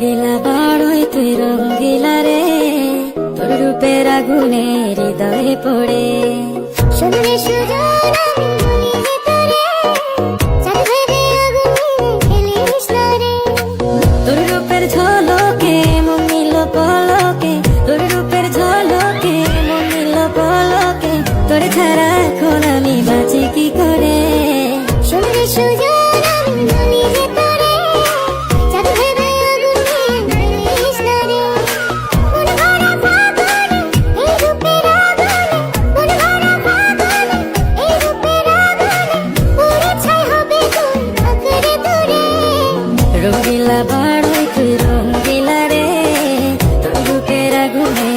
রঙ্গিলা বাড়ই তুই রঙ্গিলা রে, তোর রূপের আগুনে হৃদয়ে পড়ে। শুনলে সুজন আমি বলি যে তোরে, চাঁদ ভেবে আগুনে ফেলিস না রে। তোর রূপের ঝলকে মন নিল পলকে, তোর রূপের ঝলকে মন নিল পলকে, তোর ছাড়া এখন আমি বাঁচি কি করে। শুনলে সুজন আমি বলি যে তোরে, চাঁদ ভেবে আগুনে ফেলিস না রে। মন ভরা ফাগুনে এই রূপের আগুনে, মন ভরা ফাগুনে এই রূপের আগুনে, পুড়ে ছাই হবে তুই আঁকড়ে ধরে। রঙ্গিলা বাড়ই তুই রঙ্গিলা রে, তোর রূপের আগুনে